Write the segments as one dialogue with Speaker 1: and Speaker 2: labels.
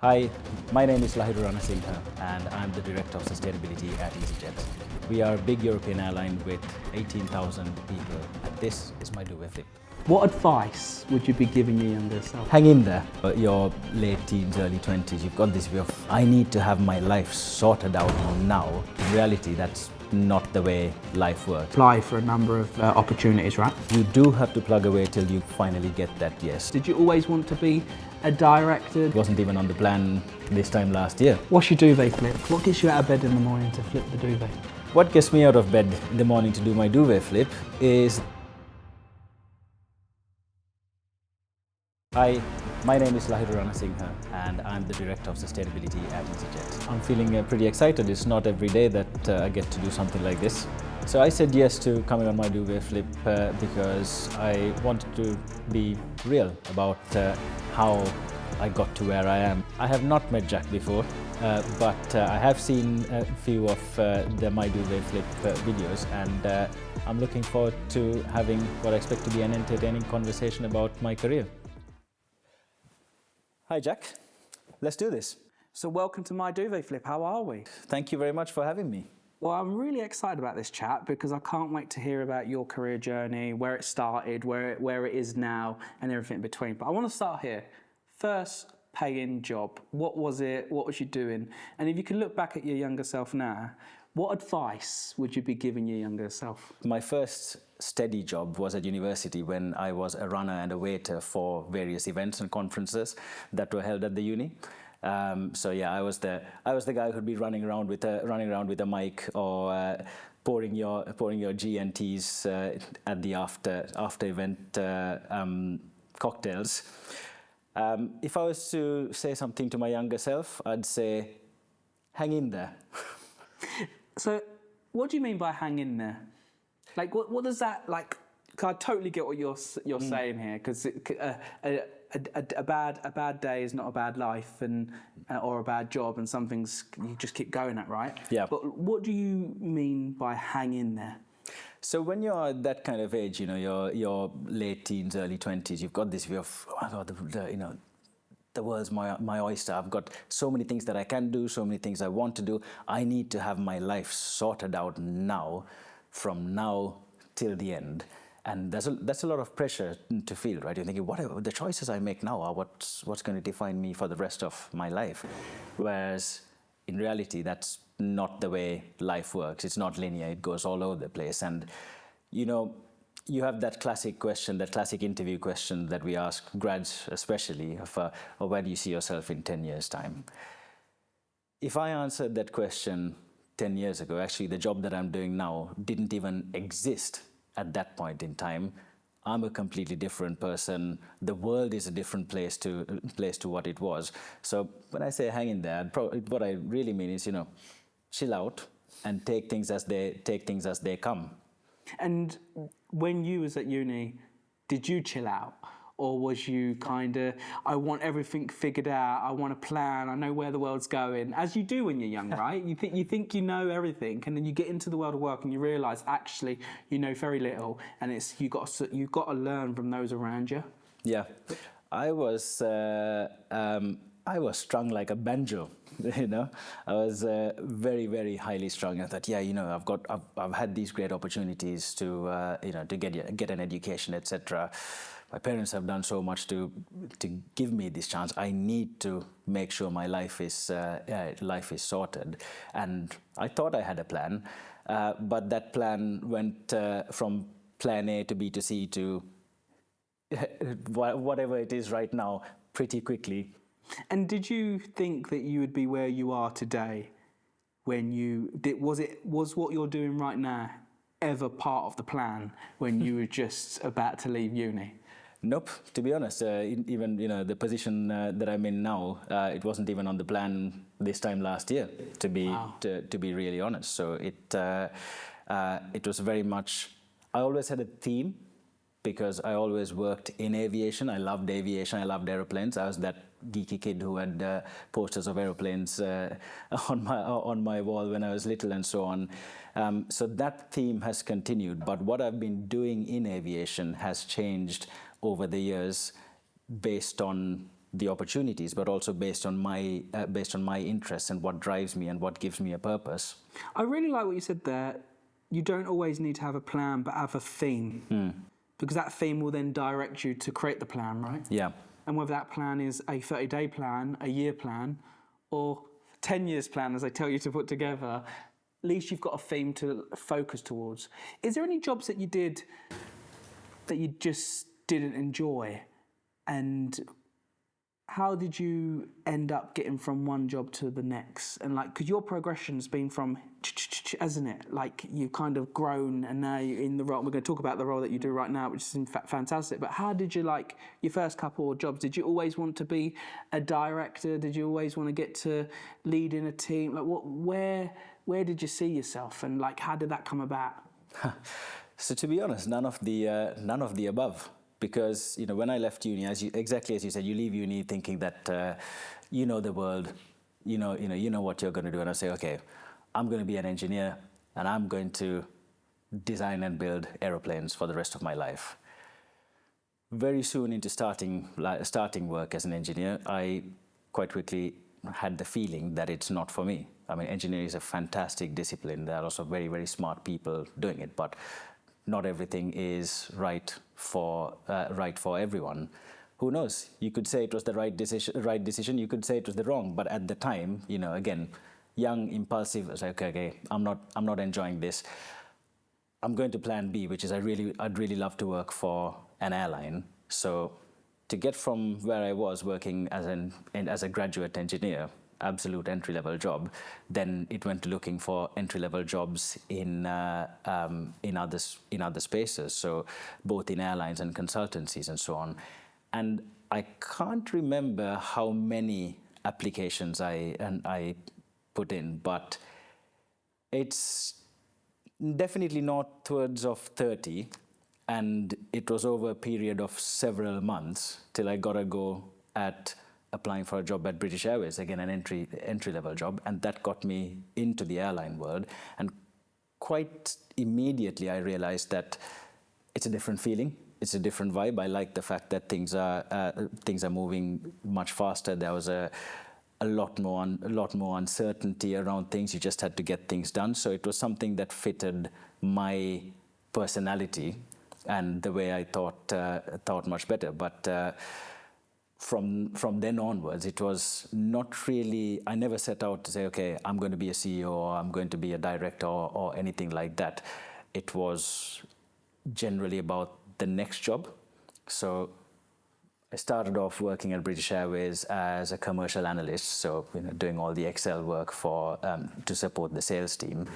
Speaker 1: Hi, my name is Lahiru Ranasinghe and I'm the Director of Sustainability at easyJet. We are a big European airline with 18,000 people and this is my Duvet flip.
Speaker 2: What advice would you be giving your younger self?
Speaker 1: Hang in there. Your late teens, early 20s, you've got this view of, I need to have my life sorted out now. In reality, that's not the way life works.
Speaker 2: Apply for a number of opportunities, right?
Speaker 1: You do have to plug away till you finally get that yes.
Speaker 2: Did you always want to be a director?
Speaker 1: It wasn't even on the plan this time last year.
Speaker 2: What's your duvet flip? What gets you out of bed in the morning to flip the duvet?
Speaker 1: What gets me out of bed in the morning to do my duvet flip is... Hi, my name is Lahiru Ranasinghe and I'm the Director of Sustainability at easyJet. I'm feeling pretty excited. It's not every day that I get to do something like this. So I said yes to coming on my duvet flip because I wanted to be real about how I got to where I am. I have not met Jack before, but I have seen a few of the My Duvet Flip videos, and I'm looking forward to having what I expect to be an entertaining conversation about my career. Hi Jack, let's do this.
Speaker 2: So welcome to My Duvet Flip, how are we?
Speaker 1: Thank you very much for having me.
Speaker 2: Well, I'm really excited about this chat because I can't wait to hear about your career journey, where it started, where it is now, and everything in between. But I want to start here. First paying job. What was it? What was you doing? And if you can look back at your younger self now, what advice would you be giving your younger self?
Speaker 1: My first steady job was at university when I was a runner and a waiter for various events and conferences that were held at the uni. So yeah, I was the guy who'd be running around with a mic or pouring your G and T's at the after event cocktails. If I was to say something to my younger self, I'd say, hang in there.
Speaker 2: So, what do you mean by hang in there? Like, what does that like? 'Cause I totally get what you're saying here, because a bad day is not a bad life, and or a bad job, and some things you just keep going at, right?
Speaker 1: Yeah.
Speaker 2: But what do you mean by hang in there?
Speaker 1: So when you're that kind of age, you know, your late teens, early 20s, you've got this view of, oh my God, the world's my oyster. I've got so many things that I can do, so many things I want to do. I need to have my life sorted out now, from now till the end. And that's a lot of pressure to feel, right? You're thinking, whatever the choices I make now are what's going to define me for the rest of my life. Whereas in reality, that's not the way life works. It's not linear. It goes all over the place. And you have that classic question, that classic interview question that we ask grads especially, of where do you see yourself in 10 years' time? If I answered that question 10 years ago, actually the job that I'm doing now didn't even exist at that point in time. I'm a completely different person. The world is a different place to what it was. So when I say hang in there, what I really mean is, chill out and take things as they come.
Speaker 2: And when you was at uni, did you chill out? Or was you kind of, I want everything figured out, I want a plan, I know where the world's going, as you do when you're young, right? You think you know everything, and then you get into the world of work and you realise actually you know very little, and you've got to learn from those around you.
Speaker 1: Yeah, I was strung like a banjo. I was very, very highly strung. I thought, yeah, I've had these great opportunities to get an education, etc. My parents have done so much to give me this chance. I need to make sure my life is sorted. And I thought I had a plan, but that plan went from plan A to B to C to whatever it is right now pretty quickly.
Speaker 2: And did you think that you would be where you are today when you did? Was what you're doing right now ever part of the plan when you were just about to leave uni?
Speaker 1: Nope. To be honest, even the position that I'm in now, it wasn't even on the plan this time last year. To be really honest, so it was very much. I always had a theme because I always worked in aviation. I loved aviation. I loved aeroplanes. I was that geeky kid who had posters of aeroplanes on my wall when I was little and so on. So that theme has continued. But what I've been doing in aviation has changed over the years based on the opportunities, but also based on my interests and what drives me and what gives me a purpose.
Speaker 2: I really like what you said there. You don't always need to have a plan, but have a theme. Because that theme will then direct you to create the plan, right?
Speaker 1: Yeah.
Speaker 2: And whether that plan is a 30-day plan, a year plan, or 10 years plan, as I tell you to put together, at least you've got a theme to focus towards. Is there any jobs that you did that you just didn't enjoy? And how did you end up getting from one job to the next? And like, because your progression's been from, hasn't it? Like, you've kind of grown and now you're in the role. We're going to talk about the role that you do right now, which is in fact fantastic. But how did you, like, your first couple of jobs, did you always want to be a director? Did you always want to get to leading a team? Like, where did you see yourself? And like, how did that come about?
Speaker 1: So to be honest, none of the above. Because when I left uni, exactly as you said, you leave uni thinking that you know the world, you know what you're going to do, and I say, okay, I'm going to be an engineer, and I'm going to design and build aeroplanes for the rest of my life. Very soon into starting work as an engineer, I quite quickly had the feeling that it's not for me. I mean, engineering is a fantastic discipline. There are also very, very smart people doing it, but not everything is right for everyone. Who knows? You could say it was the right decision. You could say it was the wrong. But at the time, again, young, impulsive. I was like, okay, I'm not enjoying this. I'm going to plan B, which is I'd really love to work for an airline. So to get from where I was working as a graduate engineer, absolute entry-level job, then it went to looking for entry-level jobs in other spaces, so both in airlines and consultancies and so on. And I can't remember how many applications I put in, but it's definitely not towards of 30, and it was over a period of several months till I got a go at applying for a job at British Airways, again, an entry-level job, and that got me into the airline world. And quite immediately I realized that it's a different feeling, it's a different vibe. I like the fact that things are moving much faster. There was a lot more uncertainty around things. You just had to get things done. So it was something that fitted my personality and the way I thought much better. But from then onwards, it was not really, I never set out to say, okay, I'm going to be a CEO or I'm going to be a director or anything like that. It was generally about the next job. So I started off working at British Airways as a commercial analyst, so doing all the Excel work to support the sales team.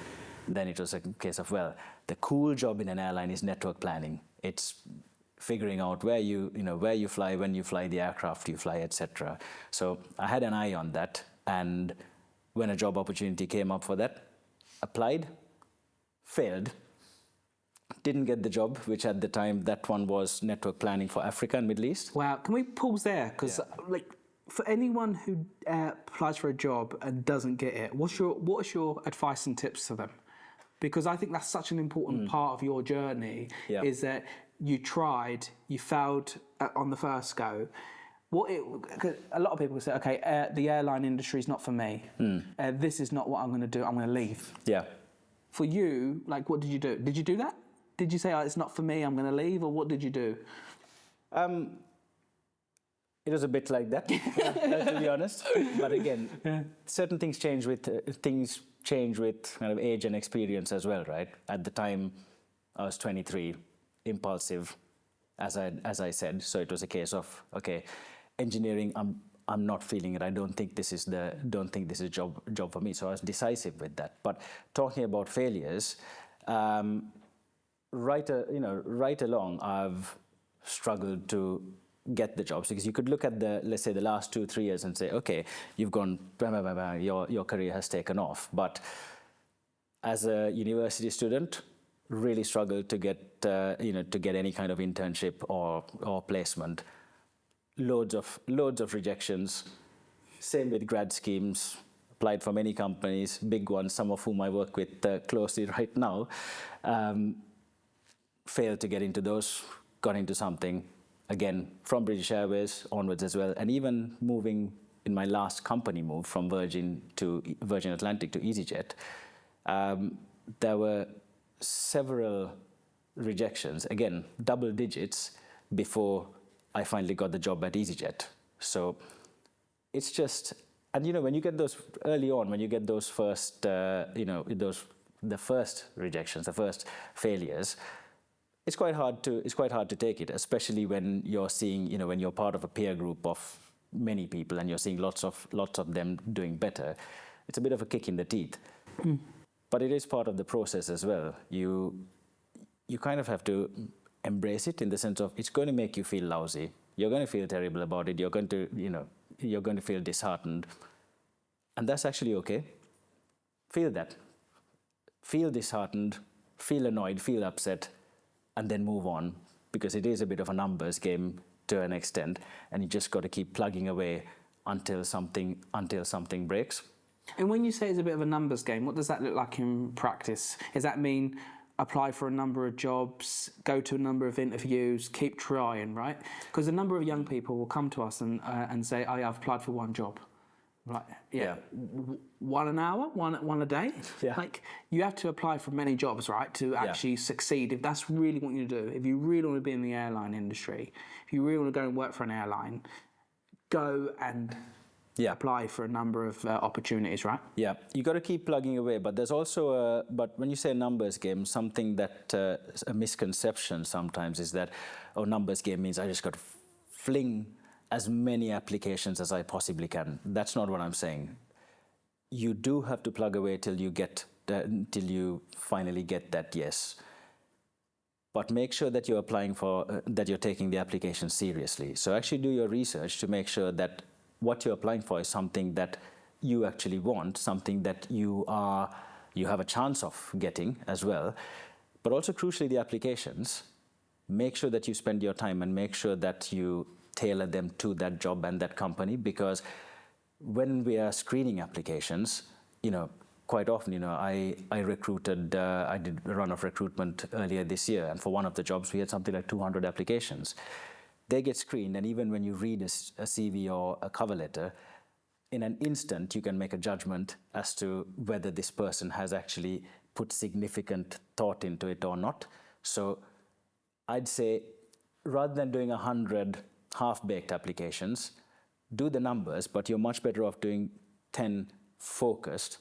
Speaker 1: Then it was a case of, well, the cool job in an airline is network planning. It's figuring out where you fly, when you fly, the aircraft you fly, etc. So I had an eye on that, and when a job opportunity came up for that, applied, failed, didn't get the job, which at the time, that one was network planning for Africa and Middle East.
Speaker 2: Wow, can we pause there? Because for anyone who applies for a job and doesn't get it, what's your advice and tips to them? Because I think that's such an important part of your journey, is that you tried, you failed on the first go. A lot of people say, okay, the airline industry is not for me. This is not what I'm going to do. I'm going to leave.
Speaker 1: Yeah.
Speaker 2: For you, like, what did you do? Did you do that? Did you say, oh, it's not for me, I'm going to leave? Or what did you do?
Speaker 1: It was a bit like that, to be honest. But again, certain things change with kind of age and experience as well, right? At the time, I was 23, impulsive, as I said. So it was a case of, okay, engineering, I'm not feeling it. I don't think this is a job for me. So I was decisive with that. But talking about failures, right along, I've struggled to get the jobs, because you could look at let's say the last 2-3 years and say, okay, you've gone, your career has taken off. But as a university student, really struggled to get any kind of internship or placement. Loads of rejections. Same with grad schemes. Applied for many companies, big ones, some of whom I work with closely right now. Failed to get into those. Got into something. again, from British Airways onwards as well, and even moving in my last company move from Virgin Atlantic to easyJet, there were several rejections, again, double digits, before I finally got the job at easyJet. So it's just, and when you get those early on, when you get those first, the first rejections, the first failures, it's quite hard to take it, especially when you're seeing, when you're part of a peer group of many people and you're seeing lots of them doing better. It's a bit of a kick in the teeth. But it is part of the process as well. You kind of have to embrace it, in the sense of, it's going to make you feel lousy. You're going to feel terrible about it. You're going to feel disheartened. And that's actually okay. Feel that. Feel disheartened, feel annoyed, feel upset, and then move on, because it is a bit of a numbers game to an extent, and you just got to keep plugging away until something breaks.
Speaker 2: And when you say it's a bit of a numbers game, what does that look like in practice? Does that mean apply for a number of jobs, go to a number of interviews, keep trying, right? Because a number of young people will come to us and say, oh, yeah, I've applied for one job. Right, yeah. One an hour, one a day.
Speaker 1: Yeah.
Speaker 2: Like, you have to apply for many jobs, right, to actually succeed. If that's really what you do, if you really want to be in the airline industry, if you really want to go and work for an airline, go and apply for a number of opportunities, right? Yeah,
Speaker 1: you got to keep plugging away. But there's also but when you say numbers game, something that a misconception sometimes is that, numbers game means I just got to fling as many applications as I possibly can. That's not what I'm saying. You do have to plug away till you finally get that yes. But make sure that you're applying for, that you're taking the application seriously. So actually do your research to make sure that what you're applying for is something that you actually want, something that you have a chance of getting as well. But also, crucially, the applications. Make sure that you spend your time and make sure that you tailor them to that job and that company, because when we are screening applications, quite often, I recruited, I did a run of recruitment earlier this year, and for one of the jobs we had something like 200 applications. They get screened, and even when you read a CV or a cover letter, in an instant you can make a judgment as to whether this person has actually put significant thought into it or not. So I'd say, rather than doing 100 half-baked applications, do the numbers, but you're much better off doing 10 focused,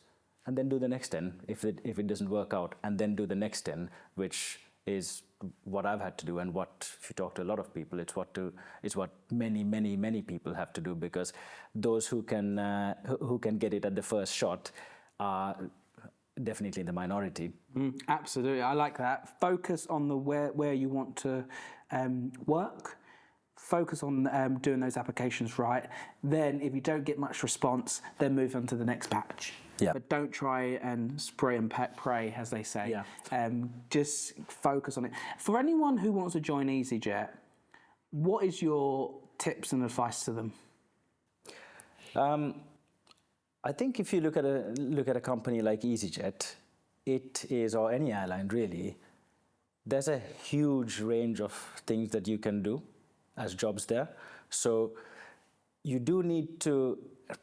Speaker 1: and then do the next 10 if it doesn't work out, and then do the next 10, which is what I've had to do, and what, if you talk to a lot of people, it's what many people have to do, because those who can get it at the first shot are definitely the minority.
Speaker 2: Absolutely, I like that. Focus on the where you want to work. Focus on doing those applications right. Then, if you don't get much response, then move on to the next batch. Yeah. But don't try and spray and pray, as they say. Yeah. Just focus on it. For anyone who wants to join easyJet, what is your tips and advice to them?
Speaker 1: I think if you look at a company like easyJet, it is, or any airline really, there's a huge range of things that you can do as jobs there. So you do need to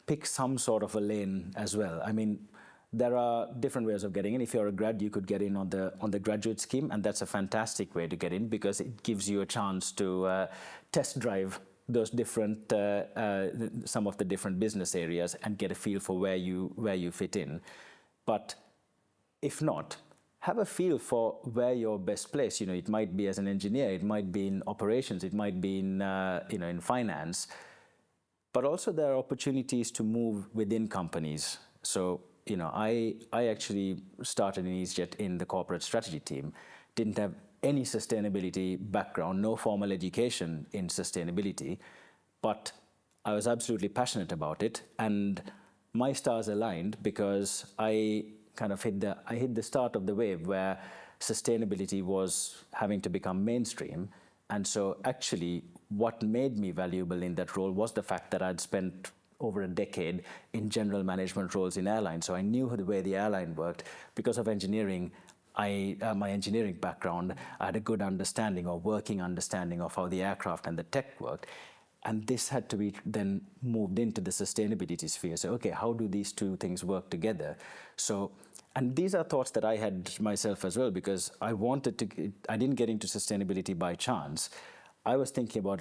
Speaker 1: pick some sort of a lane as well. I mean, there are different ways of getting in. If you're a grad, you could get in on the graduate scheme, and that's a fantastic way to get in, because it gives you a chance to test drive those different some of the different business areas and get a feel for where you fit in. But if not, have a feel for where you're best placed. It might be as an engineer, it might be in operations, it might be in in finance. But also there are opportunities to move within companies. So I actually started in easyJet in the corporate strategy team. Didn't have any sustainability background, no formal education in sustainability, but I was absolutely passionate about it, and my stars aligned, because I kind of hit the start of the wave where sustainability was having to become mainstream. And so actually what made me valuable in that role was the fact that I'd spent over a decade in general management roles in airlines. So I knew the way the airline worked. Because of engineering, my engineering background, I had a good understanding or working understanding of how the aircraft and the tech worked. And this had to be then moved into the sustainability sphere. So, okay, how do these two things work together? So, and these are thoughts that I had myself as well, because I didn't get into sustainability by chance. I was thinking about,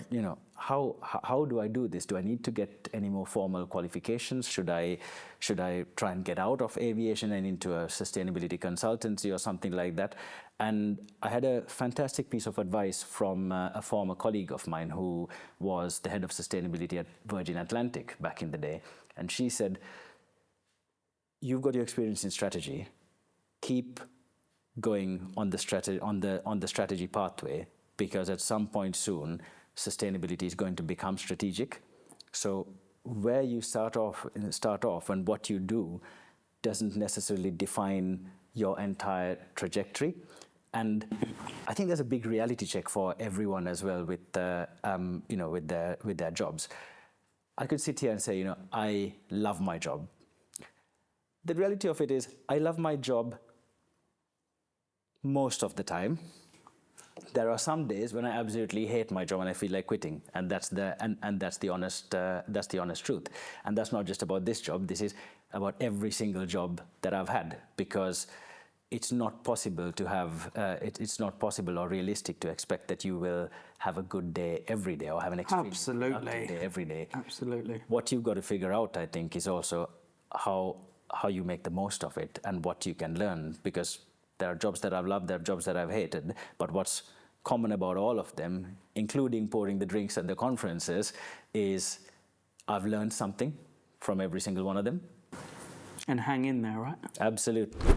Speaker 1: how do I do this? Do I need to get any more formal qualifications? Should I try and get out of aviation and into a sustainability consultancy or something like that? And I had a fantastic piece of advice from a former colleague of mine who was the head of sustainability at Virgin Atlantic back in the day. And she said, you've got your experience in strategy. Keep going on the strategy pathway, because at some point soon, sustainability is going to become strategic. So where you start off and what you do doesn't necessarily define your entire trajectory. And I think there's a big reality check for everyone as well with with their jobs. I could sit here and say, I love my job. The reality of it is, I love my job most of the time. There are some days when I absolutely hate my job and I feel like quitting, and that's the honest truth. And that's not just about this job. This is about every single job that I've had, because it's not possible to have. It's not possible or realistic to expect that you will have a good day every day or have an extremely productive day every day.
Speaker 2: Absolutely.
Speaker 1: What you've got to figure out, I think, is also how you make the most of it and what you can learn, because there are jobs that I've loved, there are jobs that I've hated, but what's common about all of them, including pouring the drinks at the conferences, is I've learned something from every single one of them.
Speaker 2: And hang in there, right?
Speaker 1: Absolutely.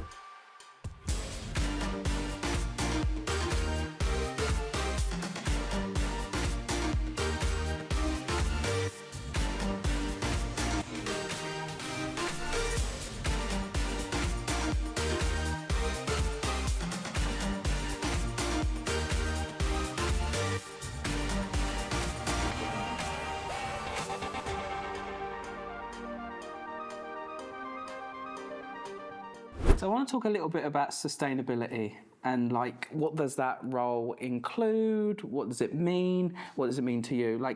Speaker 2: So I want to talk a little bit about sustainability and what does that role include? What does it mean? What does it mean to you?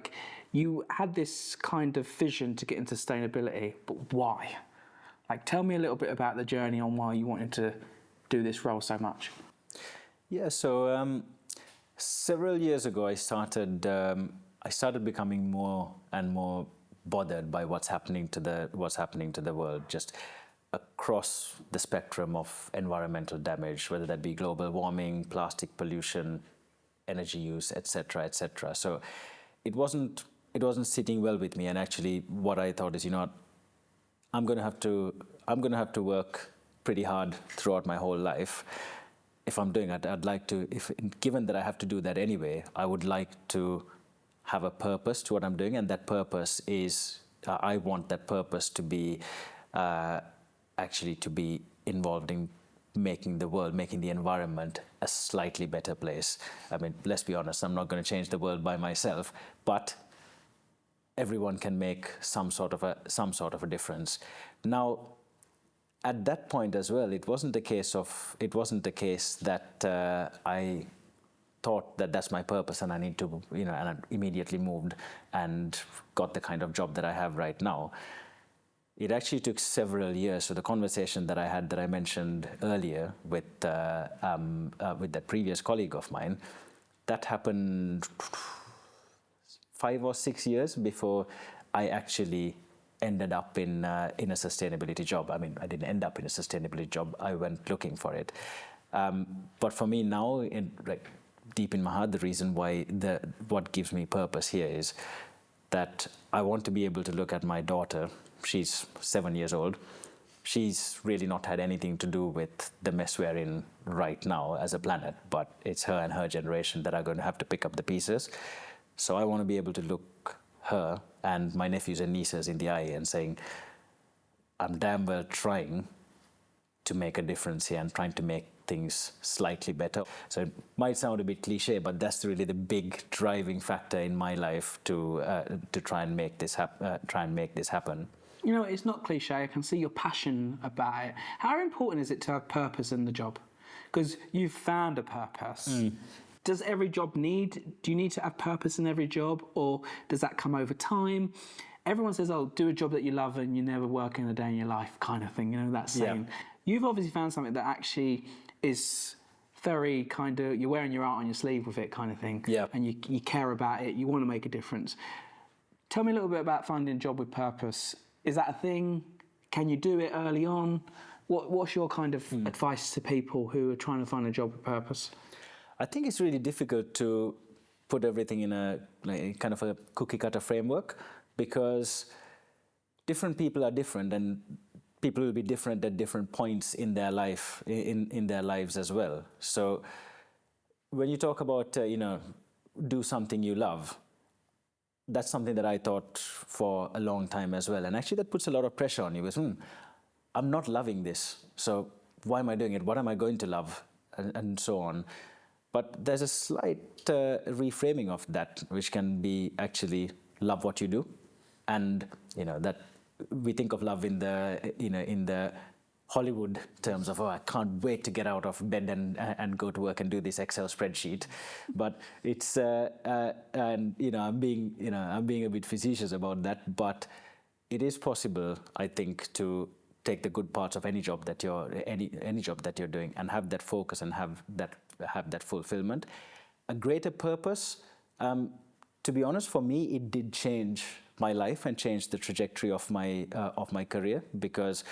Speaker 2: You had this kind of vision to get into sustainability, but why? Tell me a little bit about the journey on why you wanted to do this role so much.
Speaker 1: Yeah, so several years ago, I started becoming more and more bothered by what's happening to the world, just across the spectrum of environmental damage, whether that be global warming, plastic pollution, energy use, etc., etc. So it wasn't sitting well with me, and actually, what I thought is, I'm going to have to work pretty hard throughout my whole life. If I'm doing it, I'd like to. Given that I have to do that anyway, I would like to have a purpose to what I'm doing, and that purpose is, I want that purpose to be. Actually to be involved in making the environment a slightly better place. I mean, let's be honest, I'm not going to change the world by myself, but everyone can make some sort of a difference. Now, at that point as well, it wasn't the case that I thought that that's my purpose and I need to, and I immediately moved and got the kind of job that I have right now. It actually took several years. So the conversation that I had that I mentioned earlier with that previous colleague of mine, that happened 5 or 6 years before I actually ended up in a sustainability job. I mean, I didn't end up in a sustainability job. I went looking for it. But for me now, deep in my heart, the reason why what gives me purpose here is that I want to be able to look at my daughter. She's 7 years old. She's really not had anything to do with the mess we're in right now as a planet, but it's her and her generation that are going to have to pick up the pieces. So I want to be able to look her and my nephews and nieces in the eye and saying, I'm damn well trying to make a difference here and trying to make things slightly better. So it might sound a bit cliche, but that's really the big driving factor in my life to try and make this happen.
Speaker 2: It's not cliche. I can see your passion about it. How important is it to have purpose in the job? because you've found a purpose. Does every job do you need to have purpose in every job, or does that come over time? Everyone says, oh, do a job that you love and you never work in a day in your life, kind of thing, you know, that saying.
Speaker 1: Yeah.
Speaker 2: You've obviously found something that actually is very kind of, you're wearing your art on your sleeve with it, kind of thing.
Speaker 1: Yeah.
Speaker 2: And you care about it, you want to make a difference. Tell me a little bit about finding a job with purpose. Is that a thing? Can you do it early on? What's your kind of advice to people who are trying to find a job with purpose?
Speaker 1: I think it's really difficult to put everything in a kind of a cookie cutter framework, because different people are different, and people will be different at different points in their life, in their lives as well. So when you talk about do something you love, that's something that I thought for a long time as well, and actually that puts a lot of pressure on you. Because I'm not loving this, so why am I doing it? What am I going to love, and so on. But there's a slight reframing of that, which can be actually love what you do, and that we think of love in the Hollywood terms of, oh, I can't wait to get out of bed and go to work and do this Excel spreadsheet. But it's and I'm being a bit facetious about that, but it is possible, I think, to take the good parts of any job that you're doing and have that focus and have that fulfillment. A greater purpose, to be honest, for me, it did change my life and change the trajectory of my career, because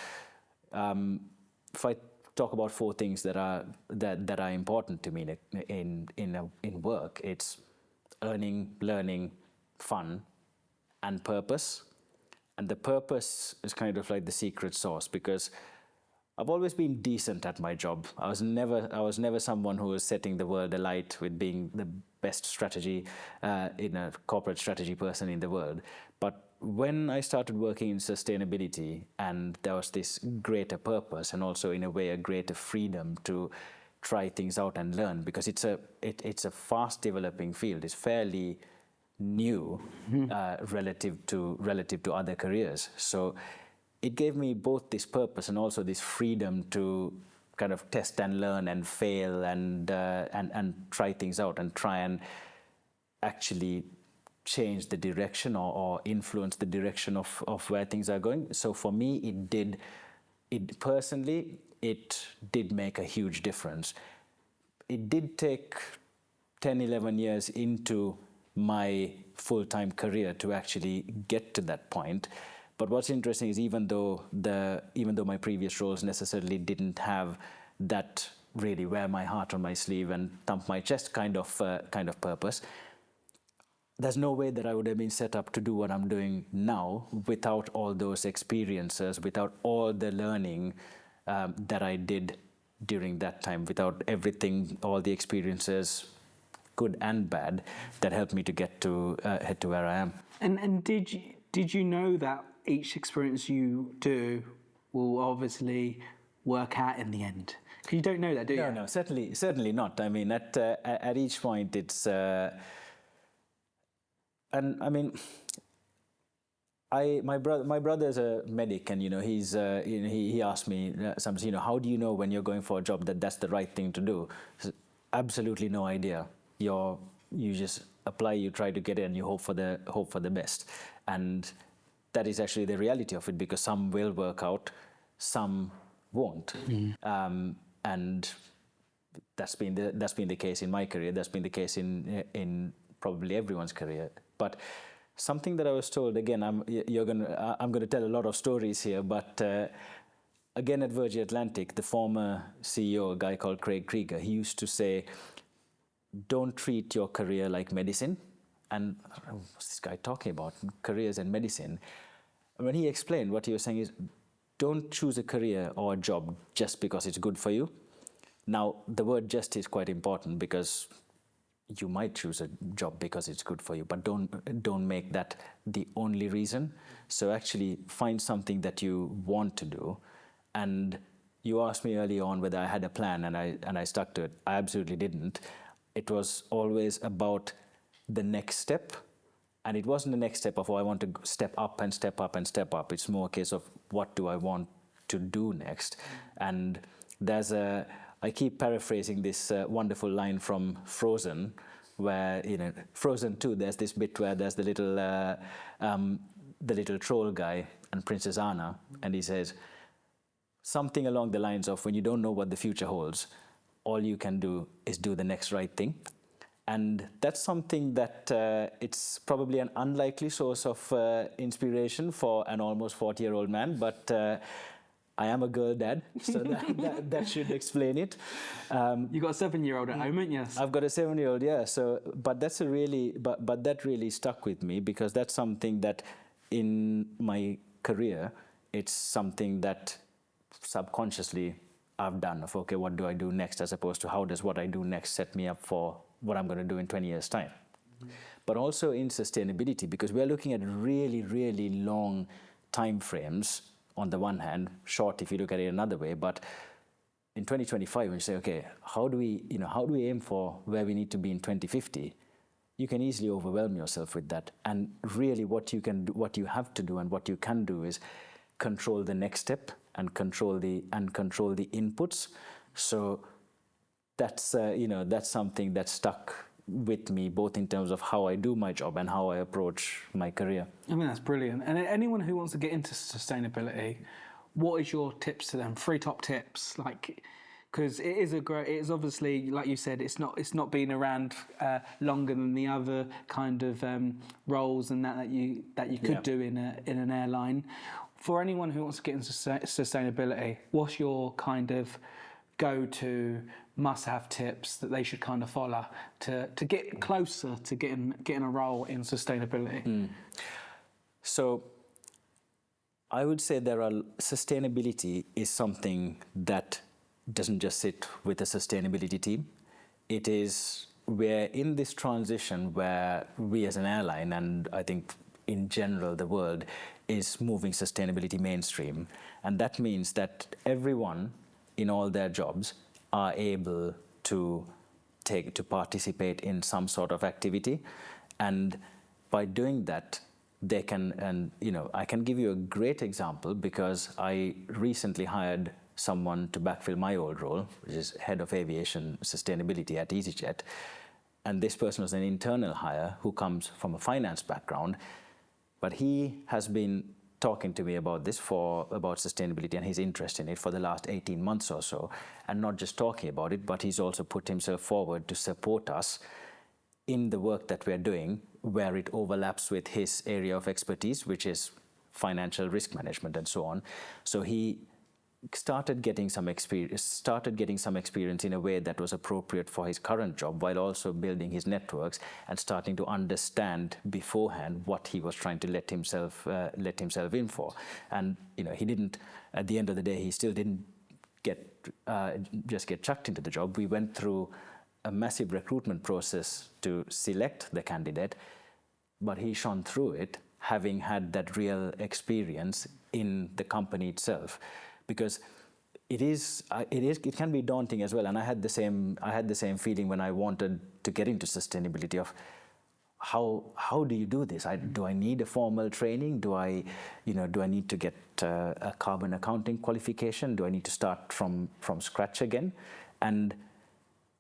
Speaker 1: if I talk about 4 things that are important to me in work, it's earning, learning, fun, and purpose. And the purpose is kind of like the secret sauce, because I've always been decent at my job. I was never someone who was setting the world alight with being the best strategy corporate strategy person in the world. But when I started working in sustainability, and there was this greater purpose, and also in a way a greater freedom to try things out and learn, because it's a fast developing field. It's fairly new relative to other careers. So it gave me both this purpose and also this freedom to kind of test and learn and fail and try things out and try and actually change the direction or influence the direction of where things are going. So for me, it personally did make a huge difference. It did take 10, 11 years into my full-time career to actually get to that point. But what's interesting is even though my previous roles necessarily didn't have that really wear my heart on my sleeve and thump my chest kind of purpose, there's no way that I would have been set up to do what I'm doing now without all those experiences, without all the learning that I did during that time, without everything, all the experiences, good and bad, that helped me to get to head to where I am.
Speaker 2: And did you know that each experience you do will obviously work out in the end? Because you don't know that, do you?
Speaker 1: No, certainly not. I mean, at each point, it's. And I mean, my brother's a medic, and he asked me sometimes, how do you know when you're going for a job that's the right thing to do? So, absolutely no idea. You just apply, you try to get in, you hope for the best, and that is actually the reality of it, because some will work out, some won't, and that's been the case in my career. That's been the case in probably everyone's career. But something that I was told, again, I'm going to tell a lot of stories here, but again at Virgin Atlantic, the former CEO, a guy called Craig Krieger, he used to say, don't treat your career like medicine. And what's this guy talking about? Careers and medicine. And when he explained, what he was saying is, don't choose a career or a job just because it's good for you. Now, the word just is quite important, because you might choose a job because it's good for you, but don't make that the only reason. So actually find something that you want to do. And you asked me early on whether I had a plan, and I stuck to it. I absolutely didn't. It was always about the next step, and it wasn't the next step of, oh, I want to step up and step up and step up. It's more a case of, what do I want to do next? And I I keep paraphrasing this wonderful line from Frozen, where Frozen 2. There's this bit where there's the little troll guy and Princess Anna, and he says something along the lines of, when you don't know what the future holds, all you can do is do the next right thing. And that's something that it's probably an unlikely source of inspiration for an almost 40-year-old man, but I am a girl dad, so that should explain it.
Speaker 2: You got a 7-year-old at home, haven't you?
Speaker 1: I've got a 7-year-old, yeah. So, but that's but that really stuck with me, because that's something that in my career, it's something that subconsciously I've done. Of, okay, what do I do next, as opposed to how does what I do next set me up for what I'm going to do in 20 years' time. But also in sustainability, because we're looking at really, really long time frames. On the one hand, short if you look at it another way, but in 2025, when you say, okay, how do we aim for where we need to be in 2050? You can easily overwhelm yourself with that. And really, what you have to do, and what you can do, is control the next step and control the inputs. So that's something that stuck with me, both in terms of how I do my job and how I approach my career.
Speaker 2: I mean, that's brilliant. And anyone who wants to get into sustainability, what is your tips to them? 3 top tips, like, because it is obviously, like you said, it's not been around longer than the other kind of roles and that you could do in an airline. For anyone who wants to get into sustainability, what's your kind of go-to must-have tips that they should kind of follow to get closer to getting a role in sustainability?
Speaker 1: So I would say sustainability is something that doesn't just sit with a sustainability team. It is, we're in this transition where we as an airline, and I think in general the world, is moving sustainability mainstream. And that means that everyone in all their jobs are able to participate in some sort of activity, and by doing that, they can. And I can give you a great example, because I recently hired someone to backfill my old role, which is head of aviation sustainability at easyJet, and this person was an internal hire who comes from a finance background, but he has been talking to me about sustainability and his interest in it for the last 18 months or so, and not just talking about it, but he's also put himself forward to support us in the work that we're doing, where it overlaps with his area of expertise, which is financial risk management and so on. So he started getting some experience in a way that was appropriate for his current job, while also building his networks and starting to understand beforehand what he was trying to let himself in for. And he didn't, at the end of the day, he still didn't just get chucked into the job. We went through a massive recruitment process to select the candidate, but he shone through it, having had that real experience in the company itself. Because it can be daunting as well, and I had the same feeling when I wanted to get into sustainability of how do you do this? Do I need a formal training? Do I need to get a carbon accounting qualification? Do I need to start from scratch again? And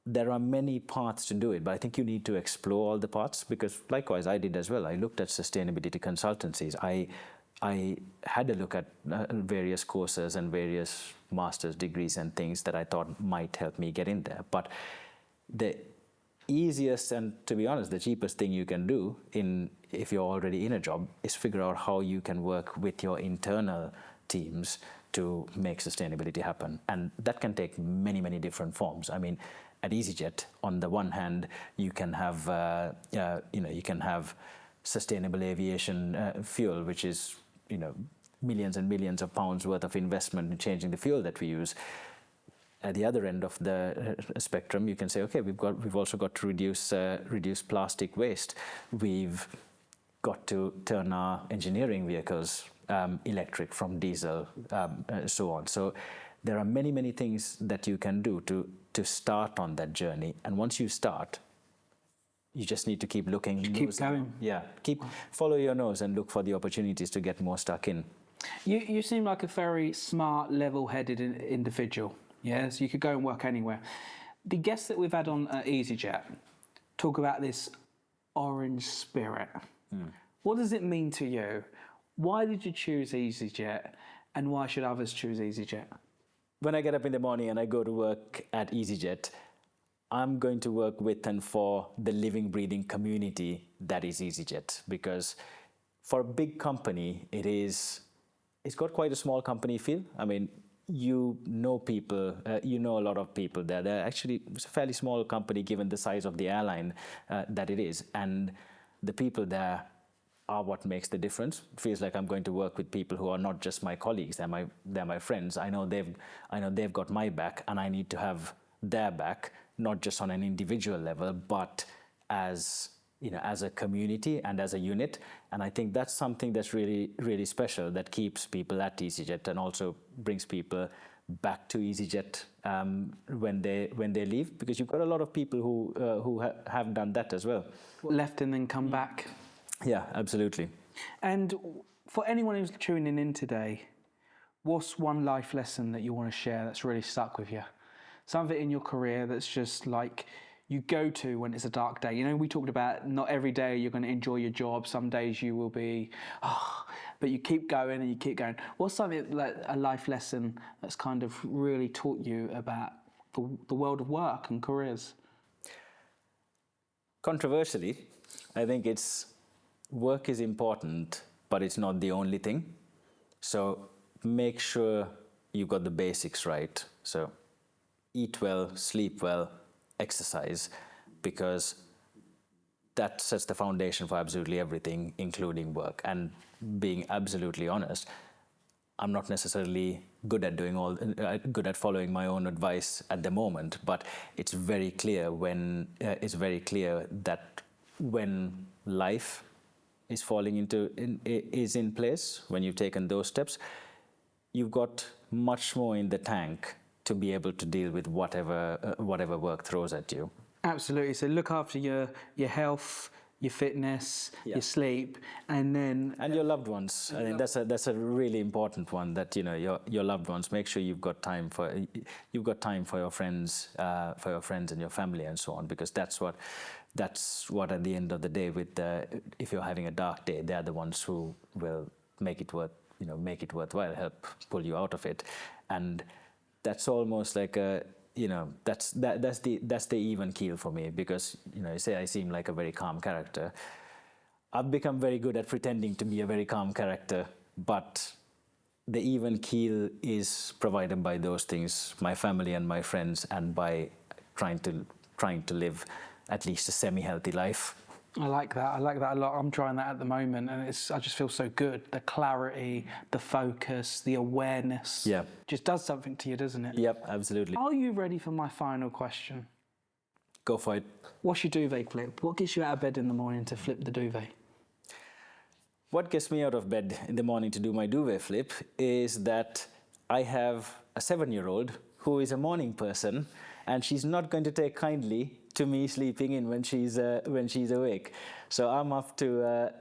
Speaker 1: there are many paths to do it, but I think you need to explore all the paths, because likewise I did as well. I looked at sustainability consultancies. I had a look at various courses and various master's degrees and things that I thought might help me get in there. But the easiest and, to be honest, the cheapest thing you can do if you're already in a job is figure out how you can work with your internal teams to make sustainability happen. And that can take many, many different forms. I mean, at easyJet, on the one hand, you can have sustainable aviation fuel, which is millions and millions of pounds worth of investment in changing the fuel that we use. At the other end of the spectrum, you can say, okay, we've also got to reduce plastic waste. We've got to turn our engineering vehicles electric from diesel, so on. So there are many, many things that you can do to start on that journey. And once you start, you just need to keep looking.
Speaker 2: Keep going.
Speaker 1: Yeah, follow your nose and look for the opportunities to get more stuck in.
Speaker 2: You seem like a very smart, level-headed individual. Yeah, so you could go and work anywhere. The guests that we've had on easyJet talk about this orange spirit. What does it mean to you? Why did you choose easyJet, and why should others choose easyJet?
Speaker 1: When I get up in the morning and I go to work at easyJet, I'm going to work with and for the living, breathing community that is easyJet. Because for a big company, it's got quite a small company feel. I mean, you know people, you know a lot of people there. It's a fairly small company given the size of the airline that it is. And the people there are what makes the difference. It feels like I'm going to work with people who are not just my colleagues, they're my friends. I know they've got my back, and I need to have their back, not just on an individual level, but as a community and as a unit. And I think that's something that's really, really special, that keeps people at easyJet and also brings people back to easyJet when they leave, because you've got a lot of people who have done that as well.
Speaker 2: Left and then come back.
Speaker 1: Yeah, absolutely.
Speaker 2: And for anyone who's tuning in today, what's one life lesson that you want to share that's really stuck with you? Something in your career that's just like you go to when it's a dark day. You know, we talked about not every day you're going to enjoy your job. Some days you will be, but you keep going and you keep going. What's something like a life lesson that's kind of really taught you about the world of work and careers?
Speaker 1: Controversially, I think work is important, but it's not the only thing. So make sure you've got the basics right. So eat well, sleep well, exercise, because that sets the foundation for absolutely everything, including work. And being absolutely honest, I'm not necessarily good at following my own advice at the moment, but it's very clear that when life is is in place, when you've taken those steps, you've got much more in the tank to be able to deal with whatever work throws at you.
Speaker 2: Absolutely. So look after your health, your fitness, your sleep, and
Speaker 1: your loved ones. I think that's a really important one. That your loved ones. Make sure you've got time for your friends, and your family, and so on. Because that's what at the end of the day, if you're having a dark day, they're the ones who will make it worthwhile, help pull you out of it, and that's almost like that's the even keel for me, because you say I seem like a very calm character. I've become very good at pretending to be a very calm character, but the even keel is provided by those things, my family and my friends, and by trying to live at least a semi-healthy life.
Speaker 2: I like that a lot. I'm trying that at the moment, and I just feel so good. The clarity, the focus, the awareness.
Speaker 1: Yeah.
Speaker 2: Just does something to you, doesn't it?
Speaker 1: Yep, absolutely.
Speaker 2: Are you ready for my final question?
Speaker 1: Go for it.
Speaker 2: What's your duvet flip? What gets you out of bed in the morning to flip the duvet?
Speaker 1: What gets me out of bed in the morning to do my duvet flip is that I have a 7-year-old who is a morning person, and she's not going to take kindly to me sleeping in when she's awake. So I'm up to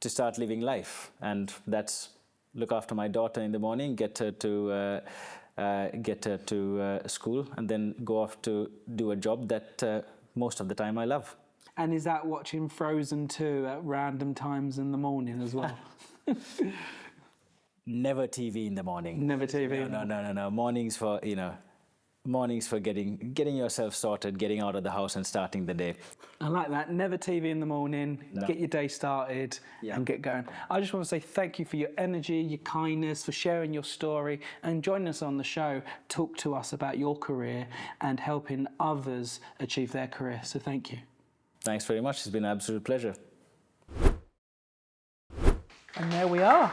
Speaker 1: start living life, and that's look after my daughter in the morning, get her to school, and then go off to do a job that most of the time I love.
Speaker 2: And is that watching Frozen 2 at random times in the morning as well?
Speaker 1: Never TV in the morning.
Speaker 2: Never TV.
Speaker 1: No. Mornings for getting yourself sorted, getting out of the house and starting the day.
Speaker 2: I like that. Never TV in the morning. No. Get your day started and get going. I just want to say thank you for your energy, your kindness, for sharing your story and joining us on the show. Talk to us about your career and helping others achieve their career. So thank you.
Speaker 1: Thanks very much. It's been an absolute pleasure.
Speaker 2: And there we are.